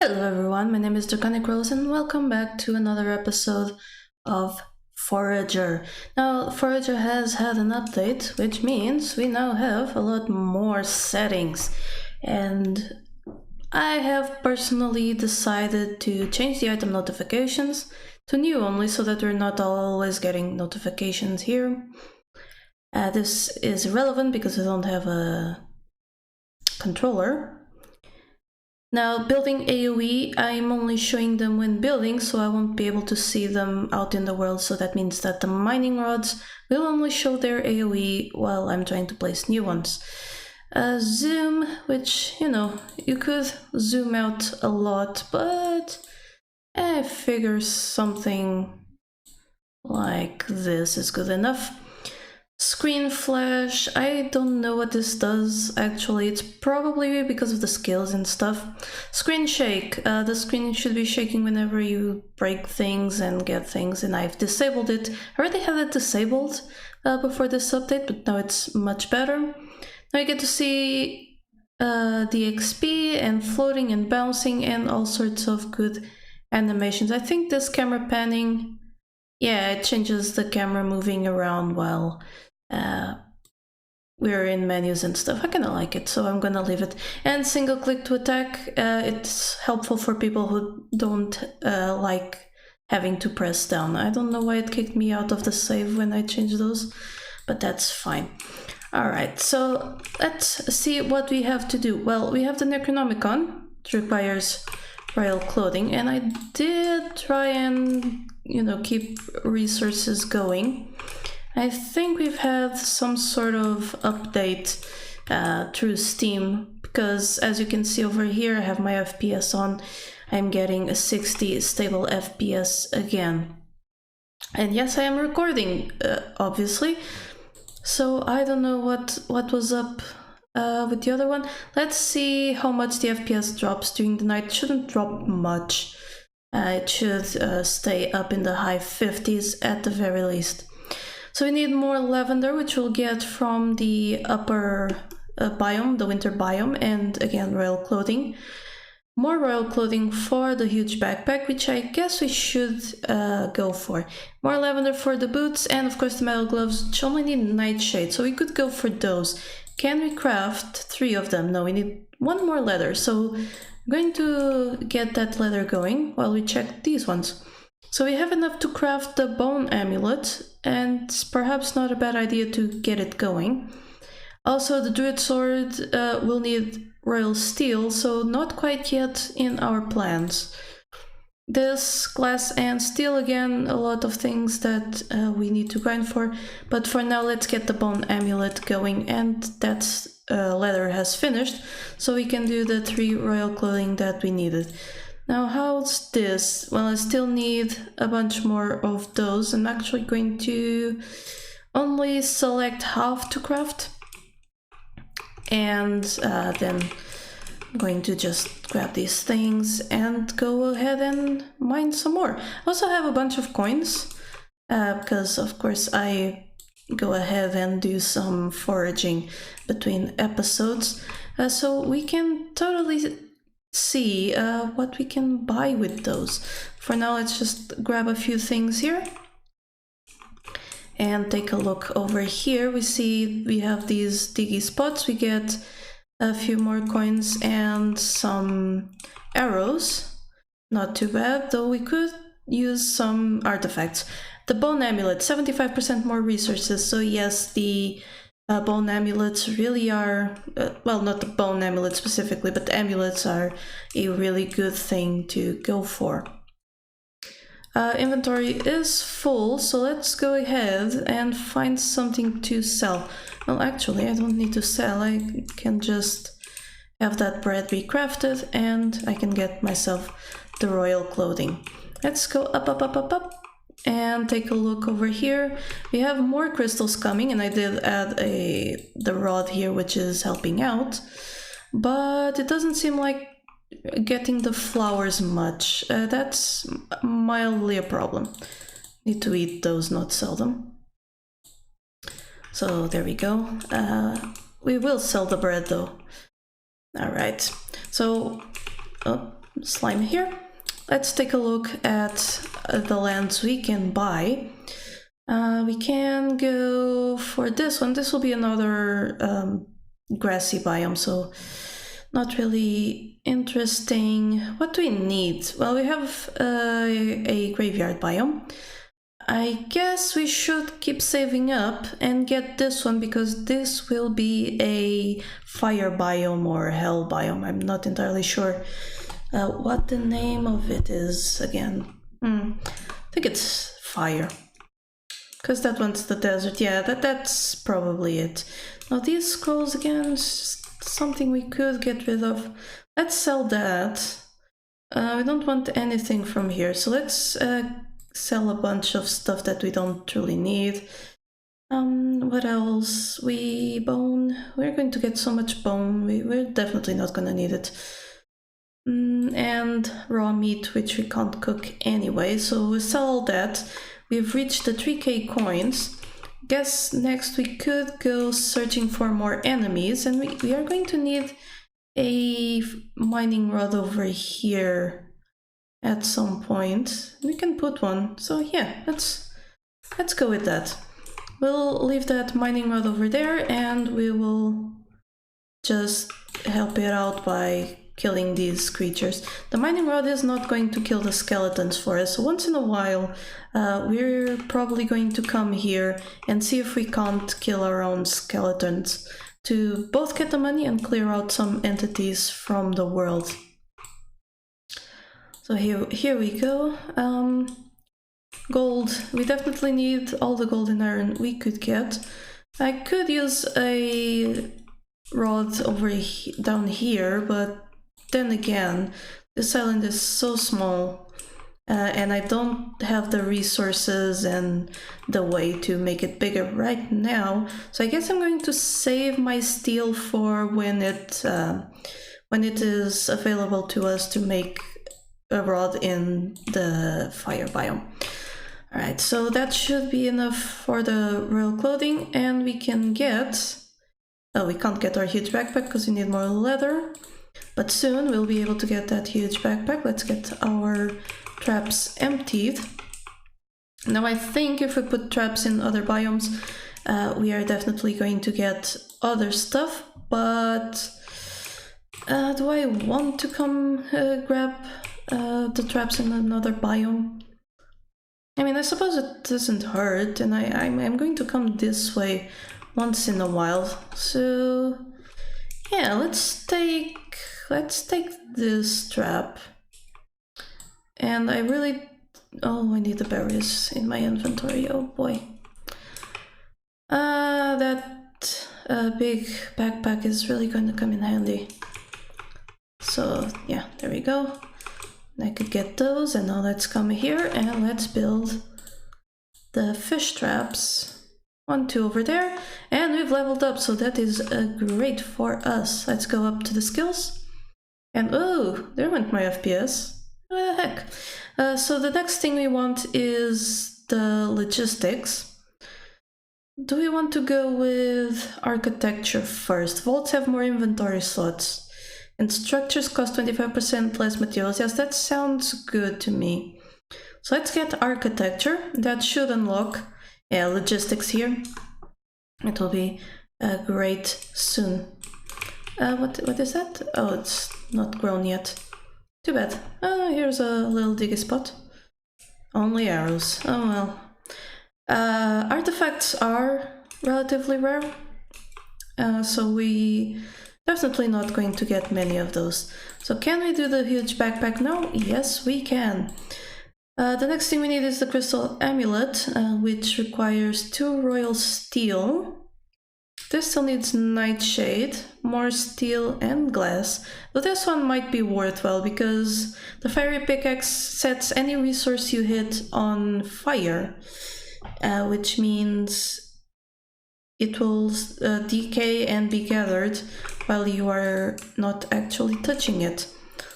Hello everyone, my name is Draconicrose and welcome back to another episode of Forager. Now, Forager has had an update, which means we now have a lot more settings. And I have personally decided to change the item notifications to new only so that we're not always getting notifications here. This is relevant because I don't have a controller. Now, building AoE, I'm only showing them when building, so I won't be able to see them out in the world, so that means that the mining rods will only show their AoE while I'm trying to place new ones. Zoom, which, you could zoom out a lot, but I figure something like this is good enough. Screen flash, I don't know what this does actually, it's probably because of the skills and stuff. Screen shake, the screen should be shaking whenever you break things and get things, and I've disabled it. I already had it disabled before this update, but now it's much better. Now you get to see the XP and floating and bouncing and all sorts of good animations. I think this camera panning, yeah, it changes the camera moving around while we're in menus and stuff. I kind of like it, so I'm gonna leave it. And single click to attack, it's helpful for people who don't like having to press down. I don't know why it kicked me out of the save when I changed those, but that's fine. Alright, so let's see what we have to do. Well, we have the Necronomicon, which requires royal clothing, and I did try and, keep resources going. I think we've had some sort of update through Steam, because as you can see over here, I have my FPS on. I'm getting a 60 stable FPS again. And yes, I am recording, obviously. So I don't know what was up with the other one. Let's see how much the FPS drops during the night. It shouldn't drop much. It should stay up in the high 50s at the very least. So we need more lavender, which we'll get from the upper biome, the winter biome, and again, royal clothing. More royal clothing for the huge backpack, which I guess we should go for. More lavender for the boots, and of course the metal gloves, which only need nightshade, so we could go for those. Can we craft 3 of them? No, we need 1 more leather, so I'm going to get that leather going while we check these ones. So we have enough to craft the bone amulet, and it's perhaps not a bad idea to get it going. Also, the druid sword will need royal steel, so not quite yet in our plans. This glass and steel, again, a lot of things that we need to grind for, but for now let's get the bone amulet going, and that leather has finished, so we can do the 3 royal clothing that we needed. Now, how's this? Well, I still need a bunch more of those. I'm actually going to only select half to craft, and then I'm going to just grab these things and go ahead and mine some more. I also have a bunch of coins, because of course I go ahead and do some foraging between episodes, so we can totally see what we can buy with those. For now, let's just grab a few things here and take a look over here. We see we have these diggy spots. We get a few more coins and some arrows. Not too bad, though we could use some artifacts. The bone amulet, 75% more resources. So yes, the bone amulets really are, well, not the bone amulet specifically, but the amulets are a really good thing to go for. Inventory is full, so let's go ahead and find something to sell. Well, actually, I don't need to sell. I can just have that bread be crafted, and I can get myself the royal clothing. Let's go up, up, up, up, up. And take a look over here. We have more crystals coming, and I did add the rod here, which is helping out, but it doesn't seem like getting the flowers much. That's mildly a problem. Need to eat those, not sell them. So there we go. We will sell the bread though. All right. So slime here. Let's take a look at the lands we can buy. We can go for this one. This will be another grassy biome, so not really interesting. What do we need? Well, we have a graveyard biome. I guess we should keep saving up and get this one, because this will be a fire biome or hell biome. I'm not entirely sure what the name of it is again. I think it's fire, because that one's the desert. Yeah, that's probably it. Now these scrolls again, is just something we could get rid of. Let's sell that. We don't want anything from here, so let's sell a bunch of stuff that we don't truly need. What else? Bone. We're going to get so much bone. We're definitely not gonna need it. And raw meat, which we can't cook anyway, so we sell all that. We've reached the 3k coins. Guess next we could go searching for more enemies, and we are going to need a mining rod over here at some point. We can put one, so yeah, let's go with that. We'll leave that mining rod over there, and we will just help it out by killing these creatures. The mining rod is not going to kill the skeletons for us, so once in a while we're probably going to come here and see if we can't kill our own skeletons to both get the money and clear out some entities from the world. So here we go. Gold. We definitely need all the gold and iron we could get. I could use a rod down here, but then again, this island is so small, and I don't have the resources and the way to make it bigger right now. So I guess I'm going to save my steel for when it is available to us to make a rod in the fire biome. Alright, so that should be enough for the royal clothing, and we can get... Oh, we can't get our huge backpack because we need more leather, but soon we'll be able to get that huge backpack. Let's get our traps emptied. Now I think if we put traps in other biomes, we are definitely going to get other stuff, but do I want to come grab the traps in another biome? I mean, I suppose it doesn't hurt, and I'm going to come this way once in a while. So yeah, let's take this trap. And I need the berries in my inventory. Oh boy. That big backpack is really going to come in handy. So yeah, there we go. I could get those, and now let's come here and let's build the fish traps. 1, 2 over there, and we've leveled up, so that is great for us. Let's go up to the skills, and oh, there went my FPS. What the heck? So the next thing we want is the logistics. Do we want to go with architecture first? Vaults have more inventory slots. And structures cost 25% less materials. Yes, that sounds good to me. So let's get architecture. That should unlock, yeah, logistics here. It will be great soon. What is that? Oh, it's not grown yet. Too bad. Here's a little diggy spot. Only arrows. Oh well. Artifacts are relatively rare, so we definitely not going to get many of those. So can we do the huge backpack now? Yes, we can. The next thing we need is the crystal amulet, which requires 2 royal steel. This still needs nightshade, more steel and glass. But this one might be worthwhile because the fiery pickaxe sets any resource you hit on fire, which means it will decay and be gathered while you are not actually touching it.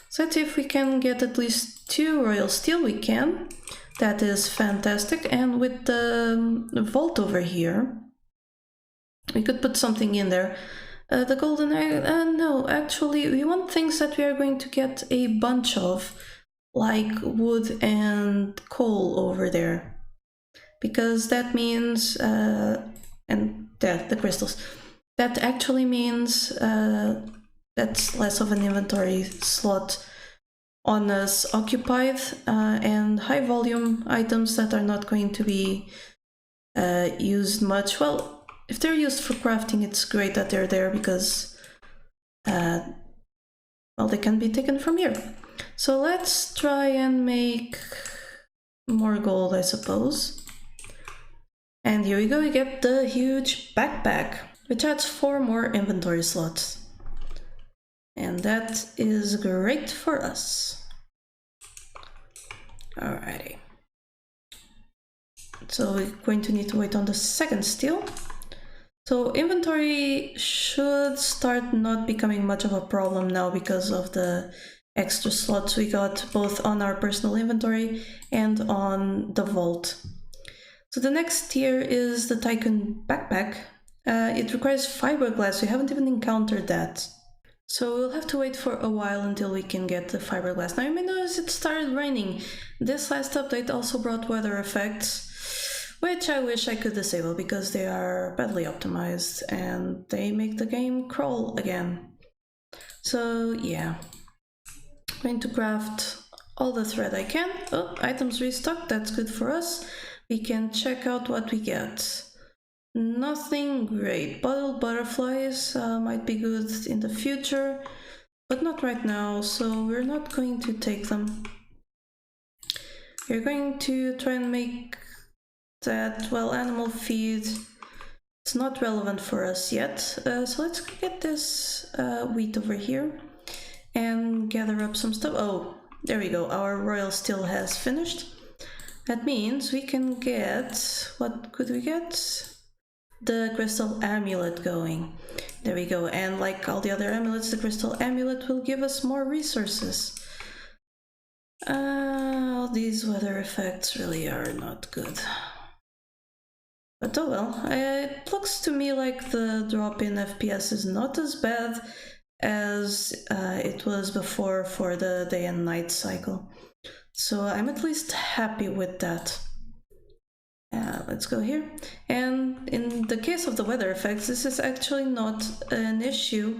So let's see if we can get at least 2 royal steel. We can. That is fantastic. And with the vault over here, we could put something in there. The golden egg? No, actually, we want things that we are going to get a bunch of, like wood and coal over there. Because that means, and the crystals. That actually means that's less of an inventory slot on us occupied, and high volume items that are not going to be used much. Well, if they're used for crafting, it's great that they're there because, well, they can be taken from here. So let's try and make more gold, I suppose. And here we go, we get the huge backpack, which adds 4 more inventory slots. And that is great for us. Alrighty. So we're going to need to wait on the second steel. So inventory should start not becoming much of a problem now because of the extra slots we got both on our personal inventory and on the vault. So the next tier is the Tycoon backpack. It requires fiberglass. We haven't even encountered that. So we'll have to wait for a while until we can get the fiberglass. Now you may notice it started raining. This last update also brought weather effects, which I wish I could disable because they are badly optimized and they make the game crawl again. So yeah, I'm going to craft all the thread I can. Oh, items restocked, that's good for us. We can check out what we get. Nothing great. Bottled butterflies might be good in the future, but not right now, so we're not going to take them. We're going to try and make that, well, animal feed. It's not relevant for us yet, so let's get this wheat over here and gather up some stuff. Oh, there we go, our royal steel has finished. That means we can get, what could we get? The crystal amulet going. There we go, and like all the other amulets, the crystal amulet will give us more resources. These weather effects really are not good. But oh well, it looks to me like the drop in FPS is not as bad as it was before for the day and night cycle. So I'm at least happy with that. Let's go here. And in the case of the weather effects, this is actually not an issue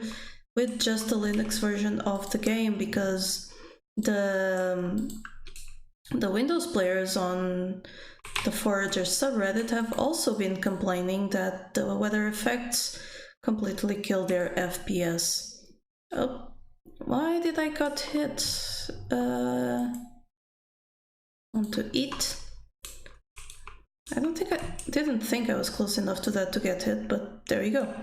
with just the Linux version of the game, because the Windows players on the Forager subreddit have also been complaining that the weather effects completely kill their FPS. Oh, why did I got hit? Want to eat? I didn't think I was close enough to that to get hit, but there you go.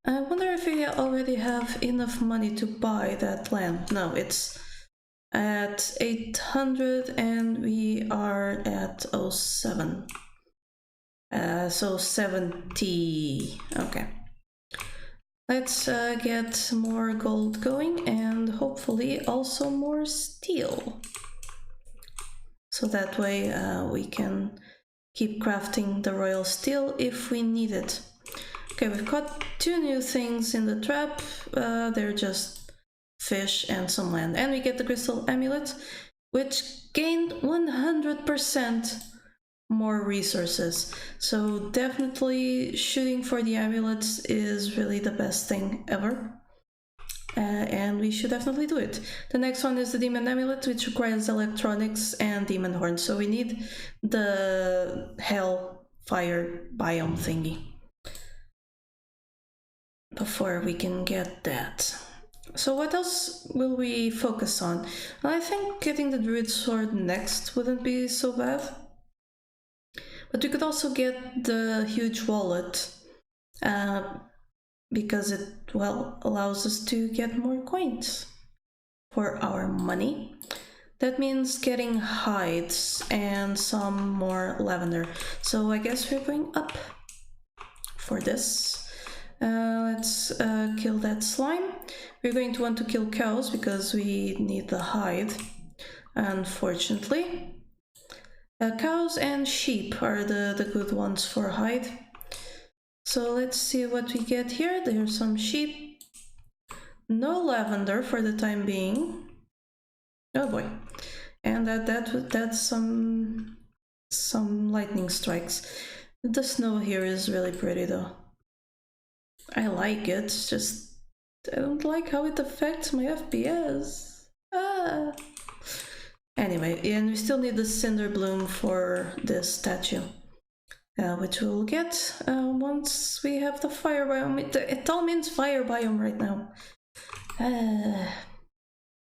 I wonder if we already have enough money to buy that land. No, it's at 800 and we are at 07. So 70. Okay. Let's get more gold going and hopefully also more steel. So that way we can keep crafting the royal steel if we need it. Okay, we've got 2 new things in the trap. They're just fish and some land. And we get the crystal amulet, which gained 100% more resources. So definitely shooting for the amulets is really the best thing ever. And we should definitely do it. The next one is the demon amulet, which requires electronics and demon horns. So we need the hell fire biome thingy before we can get that. So what else will we focus on? Well, I think getting the druid sword next wouldn't be so bad. But we could also get the huge wallet, because it, well, allows us to get more coins for our money. That means getting hides and some more lavender. So I guess we're going up for this. Let's kill that slime. We're going to want to kill cows because we need the hide, unfortunately. Cows and sheep are the good ones for hide. So let's see what we get here. There's some sheep. No lavender for the time being. Oh boy. And that's some lightning strikes. The snow here is really pretty though. I like it, it's just I don't like how it affects my FPS. Anyway, and we still need the cinder bloom for this statue, which we'll get once we have the fire biome. It all means fire biome right now.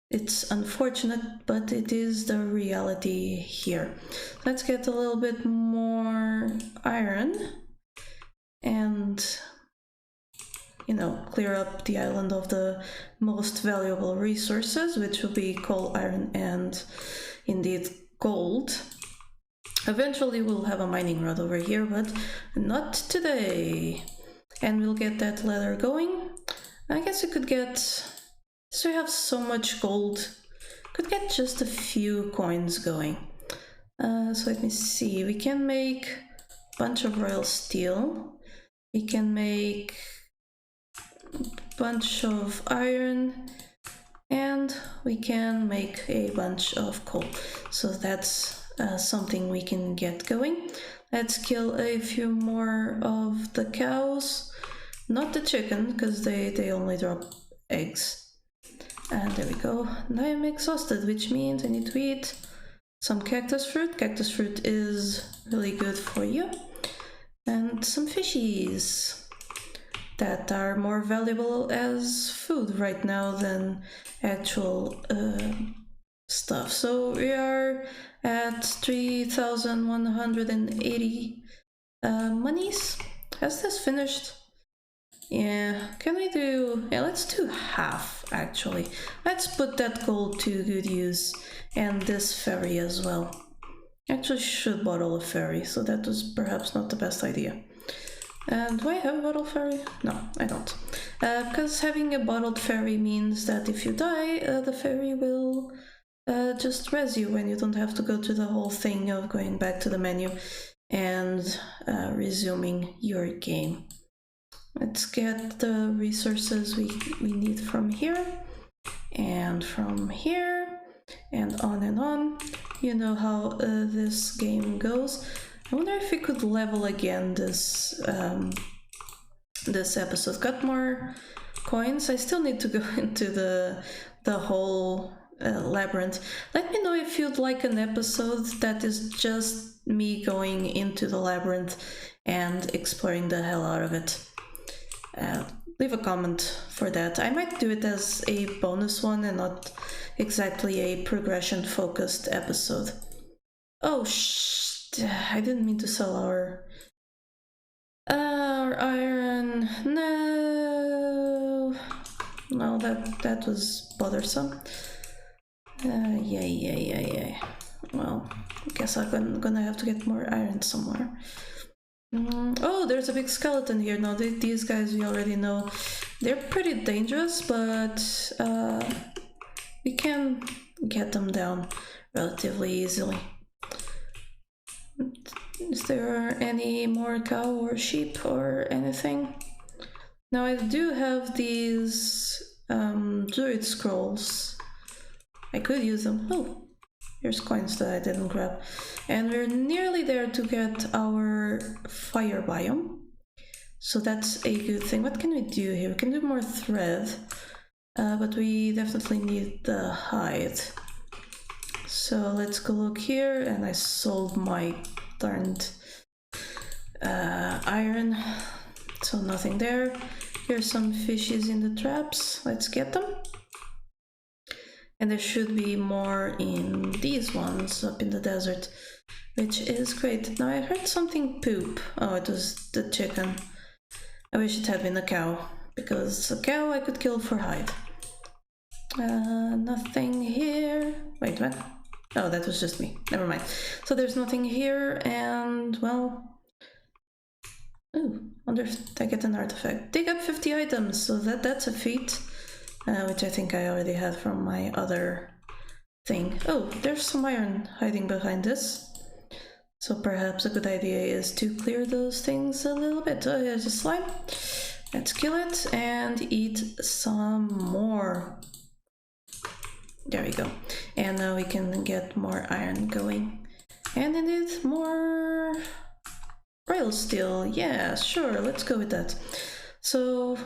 It's unfortunate, but it is the reality here. Let's get a little bit more iron and, you know, clear up the island of the most valuable resources, which will be coal, iron, and indeed gold. Eventually we'll have a mining rod over here, but not today. And we'll get that ladder going. I guess we could get, so we have so much gold, could get just a few coins going. So let me see, we can make a bunch of royal steel. We can make bunch of iron, and we can make a bunch of coal. So that's something we can get going. Let's kill a few more of the cows, not the chicken, because they only drop eggs. And there we go. Now I'm exhausted, which means I need to eat some cactus fruit. Cactus fruit is really good for you. And some fishies that are more valuable as food right now than actual stuff. So we are at 3,180 monies. Has this finished? Yeah, can we do... yeah, let's do half, actually. Let's put that gold to good use, and this ferry as well. Actually should bottle a ferry, so that was perhaps not the best idea. Do I have a bottled ferry? No, I don't. Because having a bottled ferry means that if you die, the ferry will just res you, and you don't have to go through the whole thing of going back to the menu and resuming your game. Let's get the resources we need from here, and from here, and on. You know how this game goes. I wonder if we could level again this this episode. Got more coins. I still need to go into the whole labyrinth. Let me know if you'd like an episode that is just me going into the labyrinth and exploring the hell out of it. Leave a comment for that. I might do it as a bonus one and not exactly a progression focused episode. Oh I didn't mean to sell our iron. No, that was bothersome. Yeah. Well, I guess I'm gonna have to get more iron somewhere. Oh, there's a big skeleton here. No, these guys we already know. They're pretty dangerous, but we can get them down relatively easily. Is there any more cow or sheep or anything? Now I do have these druid scrolls. I could use them. Oh, here's coins that I didn't grab. And we're nearly there to get our fire biome. So that's a good thing. What can we do here? We can do more thread, but we definitely need the hide. So let's go look here, and I sold my darned iron, so nothing there. Here's some fishes in the traps. Let's get them. And there should be more in these ones up in the desert, which is great. Now I heard something poop. Oh, it was the chicken. I wish it had been a cow, because a cow I could kill for hide. Nothing here. Wait, what? Oh, that was just me. Never mind. So there's nothing here, and well... Ooh, wonder if I get an artifact. Dig up 50 items, so that's a feat. Which I think I already had from my other thing. Oh, there's some iron hiding behind this. So perhaps a good idea is to clear those things a little bit. Oh, here's a slime. Let's kill it and eat some more. There we go. And now we can get more iron going. And indeed, more royal steel. Yeah, sure, let's go with that. So,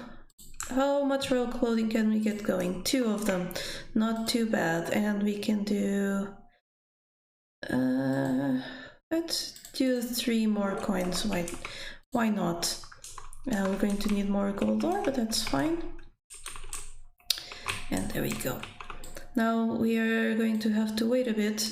how much royal clothing can we get going? 2 of them. Not too bad. And we can do... let's do 3 more coins. Why not? We're going to need more gold ore, but that's fine. And there we go. Now we are going to have to wait a bit.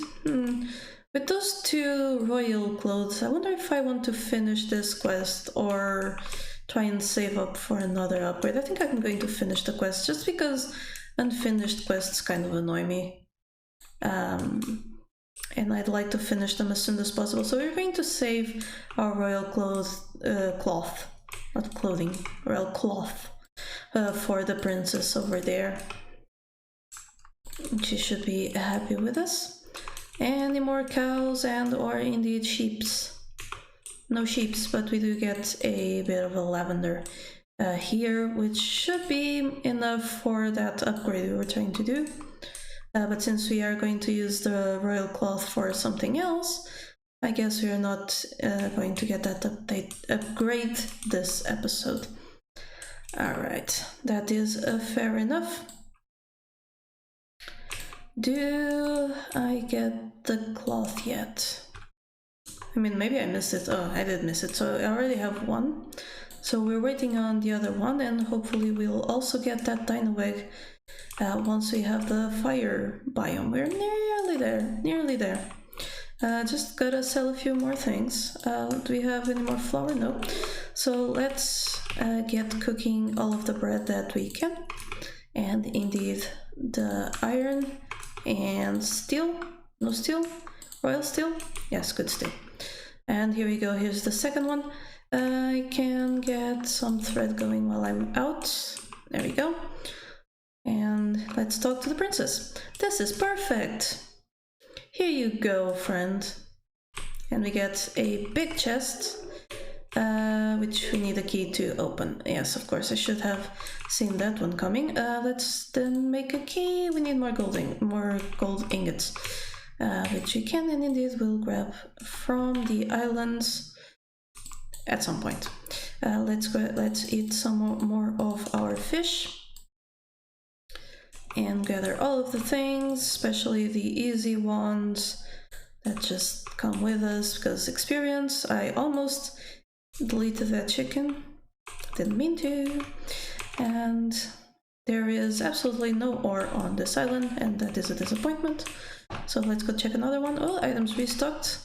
With those 2 royal clothes, I wonder if I want to finish this quest or try and save up for another upgrade. I think I'm going to finish the quest just because unfinished quests kind of annoy me. And I'd like to finish them as soon as possible. So we're going to save our royal cloth, not clothing, royal cloth for the princess over there. She should be happy with us. Any more cows and or indeed sheeps? No sheeps, but we do get a bit of a lavender here, which should be enough for that upgrade we were trying to do. But since we are going to use the royal cloth for something else, I guess we are not going to get that upgrade this episode. Alright, that is fair enough. Do I get the cloth yet? I mean, maybe I missed it. Oh, I did miss it. So I already have 1. So we're waiting on the other one, and hopefully we'll also get that dino egg once we have the fire biome. We're nearly there. Just gotta sell a few more things. Do we have any more flour? No. So let's get cooking all of the bread that we can. And indeed, the iron and steel. No steel? Royal steel? Yes, good steel. And here we go, here's the second one. I can get some thread going while I'm out. There we go. And let's talk to the princess. This is perfect! Here you go, friend. And we get a big chest, which we need a key to open. Yes, of course, I should have seen that one coming. Let's then make a key. We need more gold ingots, which we can and indeed will grab from the islands at some point. Let's eat some more of our fish and gather all of the things, especially the easy ones that just come with us because experience. I almost deleted that chicken, didn't mean to, and there is absolutely no ore on this island, and that is a disappointment. So let's go check another one. Oh, items restocked.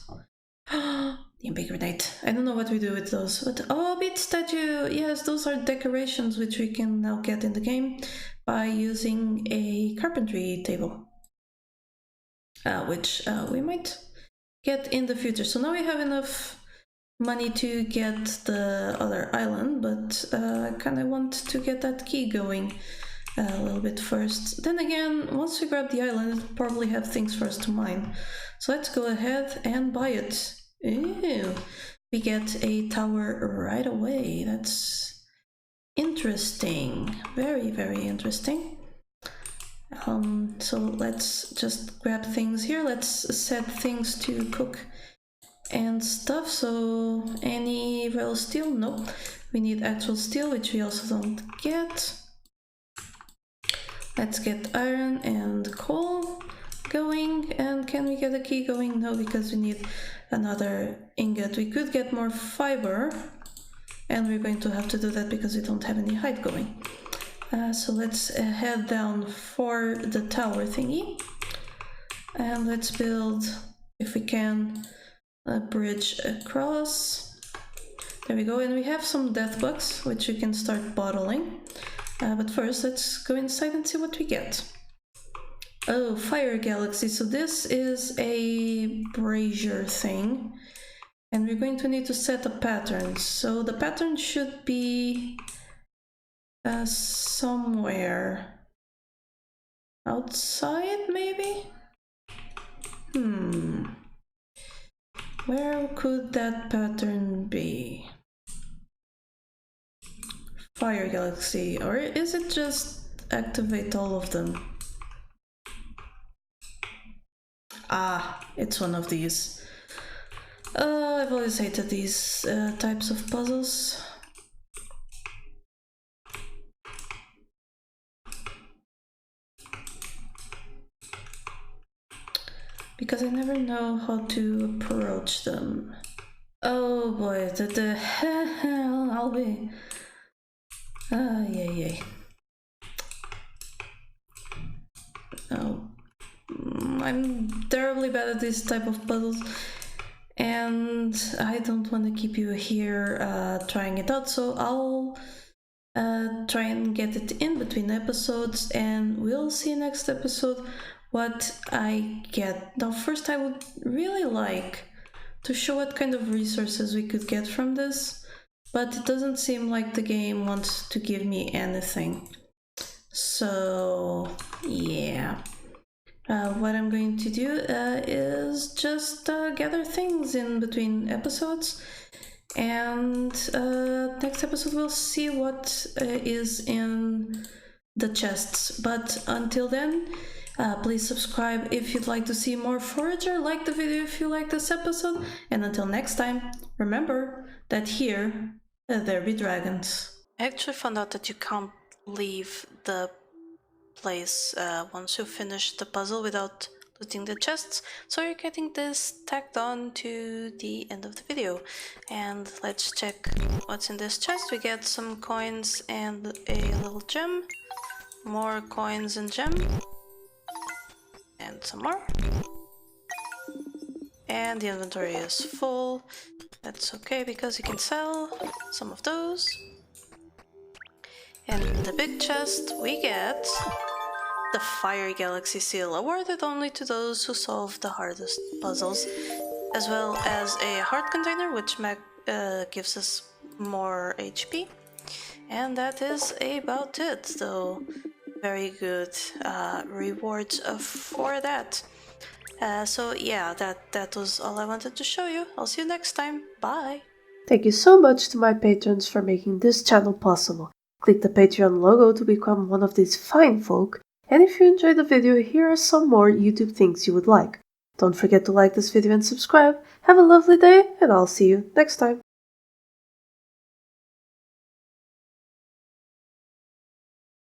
The ambiguity. I don't know what we do with those, but oh, beat statue! Yes, those are decorations which we can now get in the game by using a carpentry table, which we might get in the future. So now we have enough money to get the other island, but I kind of want to get that key going a little bit first. Then again, once we grab the island, it'll probably have things for us to mine. So let's go ahead and buy it. Ew. We get a tower right away. That's interesting. Very, very interesting. So let's just grab things here. Let's set things to cook and stuff. So any rail steel? Nope. We need actual steel, which we also don't get. Let's get iron and coal going. And can we get a key going? No, because we need another ingot. We could get more fiber, and we're going to have to do that because we don't have any hide going. So let's head down for the tower thingy, and let's build, if we can, a bridge across. There we go, and we have some death bugs which we can start bottling, but first let's go inside and see what we get. Oh, Fire Galaxy. So this is a brazier thing, and we're going to need to set a pattern. So the pattern should be somewhere outside, maybe? Where could that pattern be? Fire Galaxy, or is it just activate all of them? Ah, it's one of these. I've always hated these types of puzzles. Because I never know how to approach them. Oh boy, I'll be... yay. Oh, I'm terribly bad at this type of puzzles, and I don't want to keep you here trying it out, so I'll try and get it in between episodes, and we'll see next episode what I get. Now, first I would really like to show what kind of resources we could get from this, but it doesn't seem like the game wants to give me anything. So, yeah. What I'm going to do is just gather things in between episodes, and next episode we'll see what is in the chests. But until then, please subscribe if you'd like to see more Forager, like the video if you like this episode, and until next time, remember that here there be dragons. I actually found out that you can't leave the place once you finish the puzzle without looting the chests, so you're getting this tacked on to the end of the video. And let's check what's in this chest. We get some coins and a little gem, more coins and gem, and some more, and the inventory is full. That's okay because you can sell some of those. And in the big chest we get the Fire Galaxy seal, awarded only to those who solve the hardest puzzles, as well as a heart container, which gives us more HP. And that is about it, so very good rewards for that. So yeah, that was all I wanted to show you. I'll see you next time. Bye! Thank you so much to my patrons for making this channel possible. Click the Patreon logo to become one of these fine folk. And if you enjoyed the video, here are some more YouTube things you would like. Don't forget to like this video and subscribe. Have a lovely day, and I'll see you next time.